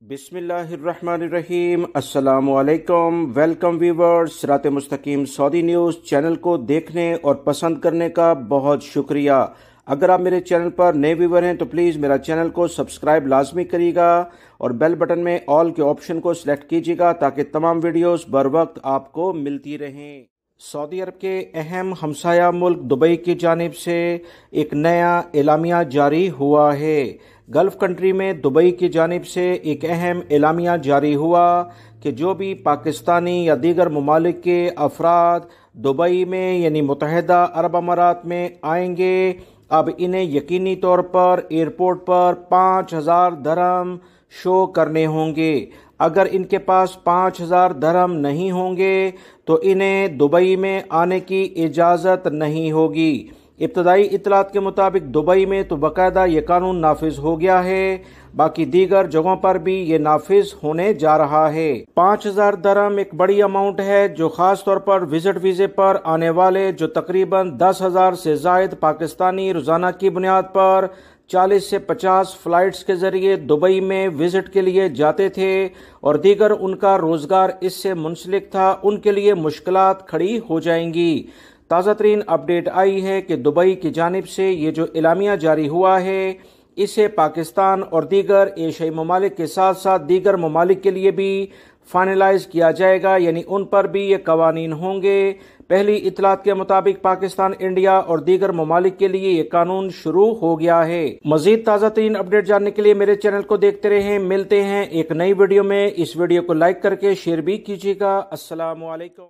बिस्मिल्लाहिर्रहमानिर्रहीम। अस्सलामु अलैकुम। वेलकम व्यूवर्स, सिरात मुस्तकीम सऊदी न्यूज़ चैनल को देखने और पसंद करने का बहुत शुक्रिया। अगर आप मेरे चैनल पर नए व्यूवर हैं तो प्लीज़ मेरा चैनल को सब्सक्राइब लाजमी करिएगा और बेल बटन में ऑल के ऑप्शन को सिलेक्ट कीजिएगा ताकि तमाम वीडियोस बर वक्त आपको मिलती रहें। सऊदी अरब के अहम हमसाया मुल्क दुबई की जानिब से एक नया एलामिया जारी हुआ है। गल्फ कंट्री में दुबई की जानिब से एक अहम एलामिया जारी हुआ कि जो भी पाकिस्तानी या दीगर ममालिक के अफराद दुबई में यानी मुत्तहिदा अरब अमारात में आएंगे, अब इन्हें यकीनी तौर पर एयरपोर्ट पर 5,000 दरहम शो करने होंगे। अगर इनके पास 5,000 दरहम नहीं होंगे तो इन्हें दुबई में आने की इजाज़त नहीं होगी। इब्तदाई इतलात के मुताबिक दुबई में तो बाकायदा ये कानून नाफिज हो गया है, बाकी दीगर जगहों पर भी ये नाफिज होने जा रहा है। 5,000 दरहम एक बड़ी अमाउंट है जो खास तौर पर विजिट वीजे पर आने वाले जो तकरीबन 10,000 से जायद पाकिस्तानी रोजाना की बुनियाद पर 40 से 50 फ्लाइट्स के जरिए दुबई में विजिट के लिए जाते थे और दीगर उनका रोजगार इससे मुंसलिक था, उनके लिए मुश्किलात खड़ी हो जाएंगी। ताज़ा तरीन अपडेट आई है कि दुबई की जानिब से ये जो एलामिया जारी हुआ है इसे पाकिस्तान और दीगर एशियाई ममालिक के साथ साथ दीगर ममालिक के लिए भी फाइनलाइज किया जाएगा, यानी उन पर भी ये कवानीन होंगे। पहली इतलात के मुताबिक पाकिस्तान, इंडिया और दीगर ममालिक के लिए ये कानून शुरू हो गया है। मजीद ताज़ा तरीन अपडेट जानने के लिए मेरे चैनल को देखते रहें। मिलते हैं एक नई वीडियो में। इस वीडियो को लाइक करके शेयर भी कीजिएगा। अस्सलामु अलैकुम।